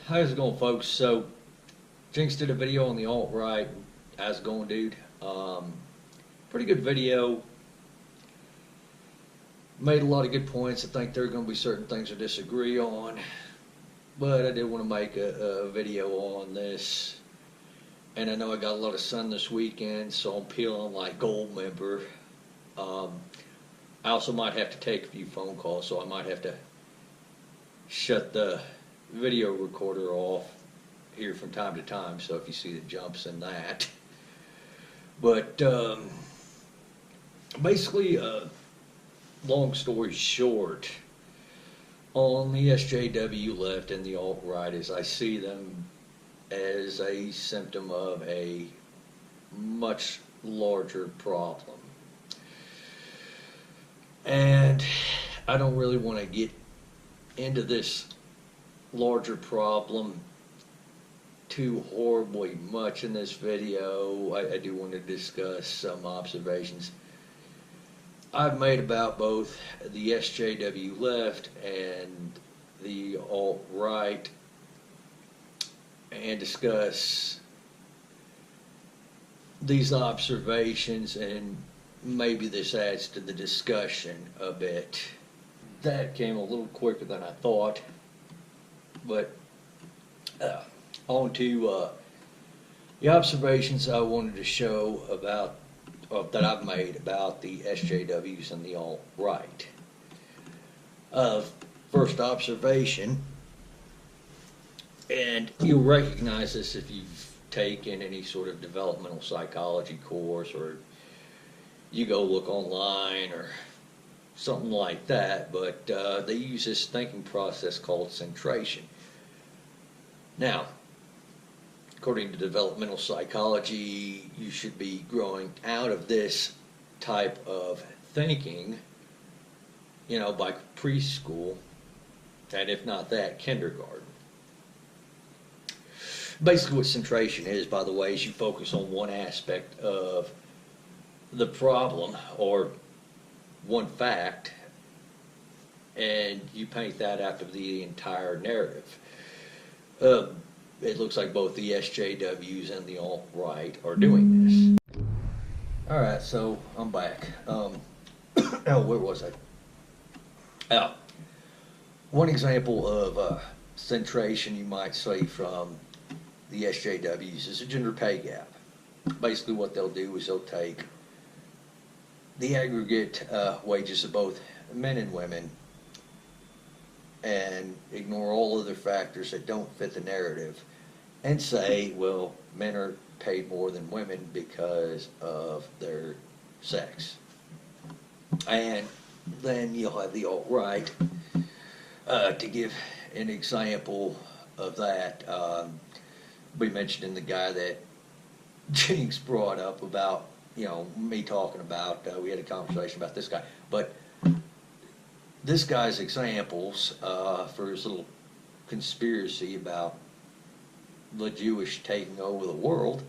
How's it going, folks? So, Jinx did a video on the alt-right. How's it going, dude? Pretty good video. Made a lot of good points. I think there are going to be certain things I disagree on. But I did want to make a video on this. And I know I got a lot of sun this weekend, so I'm peeling like gold member. I also might have to take a few phone calls, so I might have to shut the video recorder off here from time to time, so if you see the jumps in that. But basically, long story short, on the SJW left and the alt-right, as I see them as a symptom of a much larger problem. And I don't really want to get into this larger problem too horribly much in this video. I do want to discuss some observations I've made about both the SJW left and the alt-right, and discuss these observations, and maybe this adds to the discussion a bit. That came a little quicker than I thought, but on to the observations I wanted to show about that I've made about the SJWs and the alt-right. First observation, and you'll recognize this if you've taken any sort of developmental psychology course, or you go look online or something like that, but they use this thinking process called centration. Now, according to developmental psychology, you should be growing out of this type of thinking, by preschool, and if not that, kindergarten. Basically what centration is, by the way, is you focus on one aspect of the problem or one fact, and you paint that out of the entire narrative. It looks like both the SJWs and the alt-right are doing this. Alright, so I'm back. Where was I? One example of centration, you might say, from the SJWs is a gender pay gap. Basically what they'll do is they'll take the aggregate wages of both men and women and ignore all other factors that don't fit the narrative and say, well, men are paid more than women because of their sex. And then you'll have the alt-right. To give an example of that, we mentioned in the guy that Jinx brought up about, me talking about, we had a conversation about this guy, but this guy's examples for his little conspiracy about the Jewish taking over the world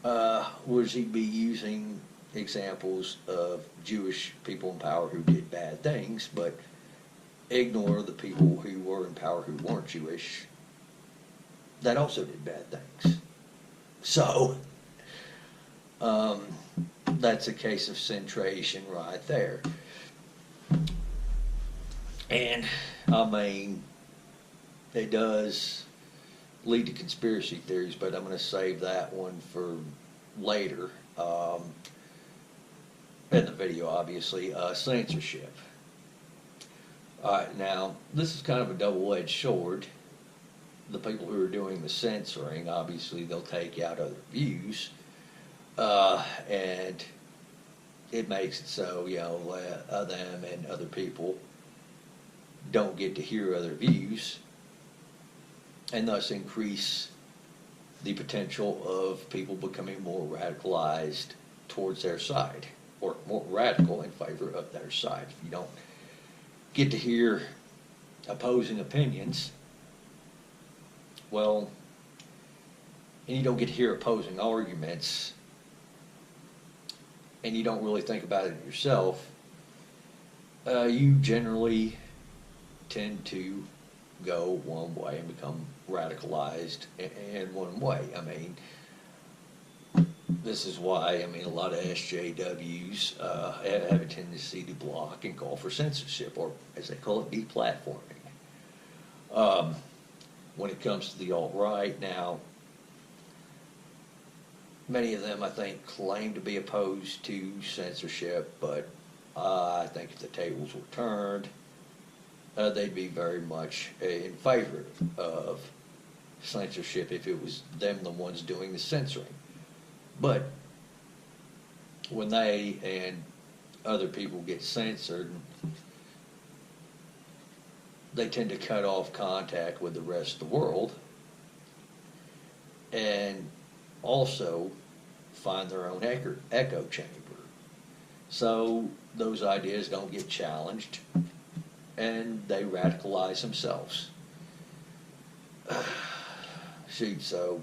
was he'd be using examples of Jewish people in power who did bad things, but ignore the people who were in power who weren't Jewish that also did bad things. So that's a case of centration right there. And I mean, it does lead to conspiracy theories, but I'm going to save that one for later in the video, obviously. Censorship. Alright, now, this is kind of a double-edged sword. The people who are doing the censoring, obviously, they'll take out other views, and it makes it so, them and other people don't get to hear other views, and thus increase the potential of people becoming more radicalized towards their side, or more radical in favor of their side. If you don't get to hear opposing opinions, well, and you don't get to hear opposing arguments, and you don't really think about it yourself, you generally tend to go one way and become radicalized in one way. I mean, this is why, I mean, a lot of SJWs have a tendency to block and call for censorship, or as they call it, deplatforming. When it comes to the alt-right now, many of them, I think, claim to be opposed to censorship, but I think if the tables were turned, they'd be very much in favor of censorship if it was them the ones doing the censoring. But when they and other people get censored, they tend to cut off contact with the rest of the world and also find their own echo chamber. So those ideas don't get challenged and they radicalize themselves. Shoot, so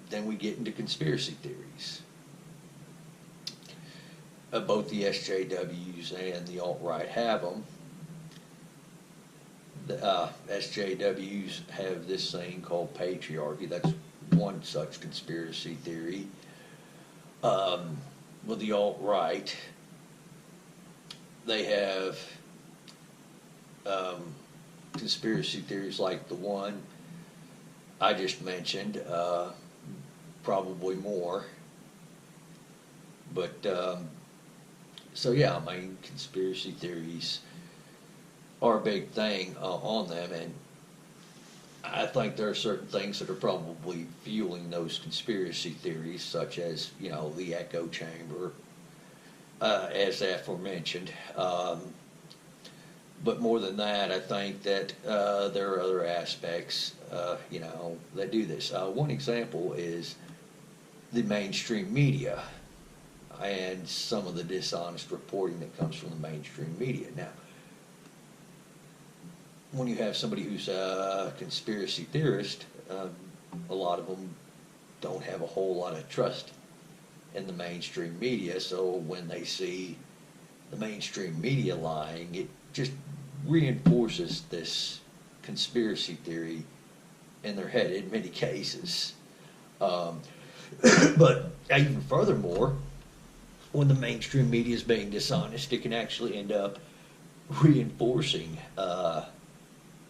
then we get into conspiracy theories. Both the SJWs and the alt-right have them. The SJWs have this thing called patriarchy. That's one such conspiracy theory. With the alt-right, they have conspiracy theories like the one I just mentioned, probably more. But, so yeah, I mean, conspiracy theories are a big thing on them, and I think there are certain things that are probably fueling those conspiracy theories, such as, you know, the echo chamber, as aforementioned. But more than that, I think that there are other aspects, you know, that do this. One example is the mainstream media and some of the dishonest reporting that comes from the mainstream media. Now, when you have somebody who's a conspiracy theorist, a lot of them don't have a whole lot of trust in the mainstream media, so when they see the mainstream media lying, it just reinforces this conspiracy theory in their head in many cases. But even furthermore, when the mainstream media is being dishonest, it can actually end up reinforcing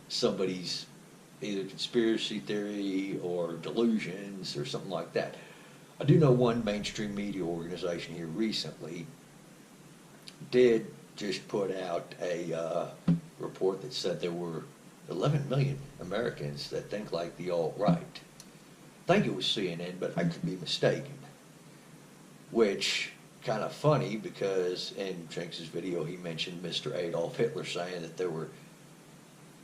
somebody's either conspiracy theory or delusions or something like that. I do know one mainstream media organization here recently did just put out a report that said there were 11 million Americans that think like the alt-right. I think it was CNN, but I could be mistaken. Which, kind of funny, because in Jenks's video he mentioned Mr. Adolf Hitler saying that there were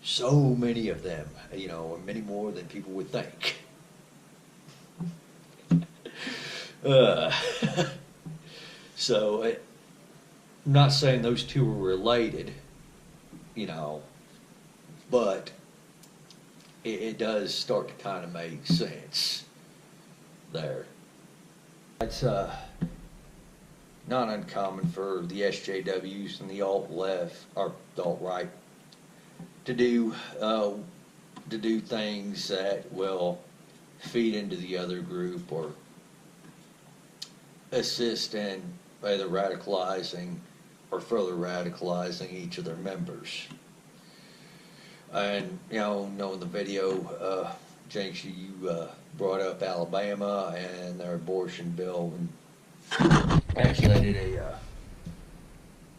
so many of them, you know, many more than people would think. So, I'm not saying those two are related, you know, but it does start to kind of make sense there. It's not uncommon for the SJWs and the alt-left, or the alt-right, to do things that will feed into the other group or assist in either radicalizing or further radicalizing each of their members. And, you know, knowing the video, Jenks, you brought up Alabama and their abortion bill. And actually, I did a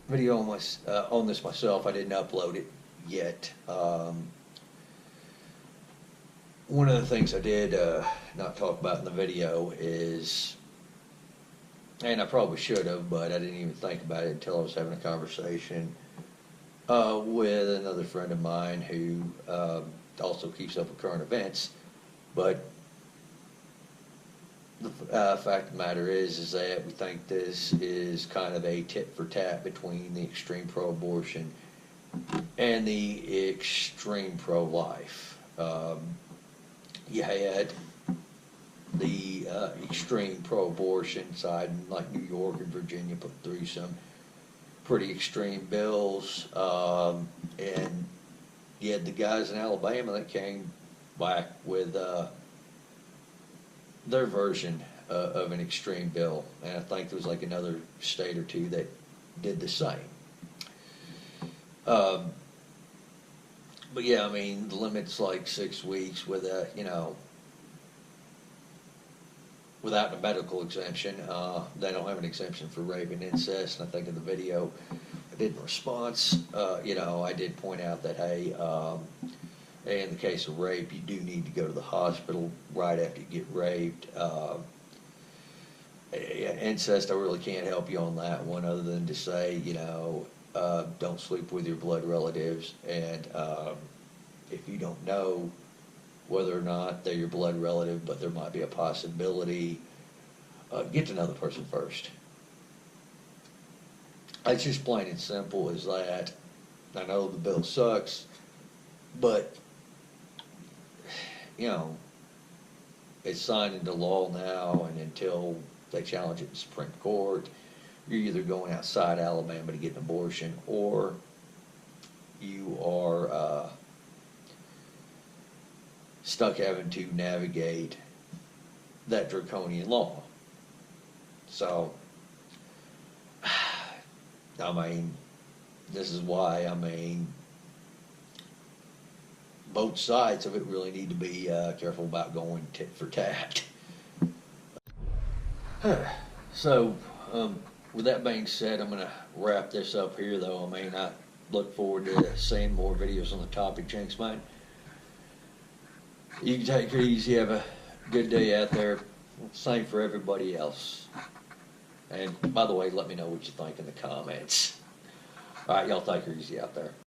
video on this myself. I didn't upload it yet. One of the things I did not talk about in the video is, and I probably should have, but I didn't even think about it until I was having a conversation with another friend of mine who also keeps up with current events. But the fact of the matter is that we think this is kind of a tit for tat between the extreme pro-abortion and the extreme pro-life. You had the extreme pro-abortion side, like New York and Virginia, put through some pretty extreme bills, and you had the guys in Alabama that came back with their version of an extreme bill, and I think there was like another state or two that did the same. But yeah, I mean, the limit's like 6 weeks with a, without a medical exemption. They don't have an exemption for rape and incest. And I think in the video I did in response, I did point out that, hey, in the case of rape, you do need to go to the hospital right after you get raped. Incest, I really can't help you on that one other than to say, don't sleep with your blood relatives. And if you don't know whether or not they're your blood relative, but there might be a possibility, get to know the person first. It's just plain and simple as that. I know the bill sucks, but, it's signed into law now, and until they challenge it in the Supreme Court, you're either going outside Alabama to get an abortion, or you are stuck having to navigate that draconian law. So, I mean, this is why, both sides of it really need to be careful about going tit for tat. So, with that being said, I'm going to wrap this up here, though. I look forward to seeing more videos on the topic, Jinx, mate. You can take it easy. Have a good day out there. Same for everybody else. And by the way, let me know what you think in the comments. All right, y'all take it easy out there.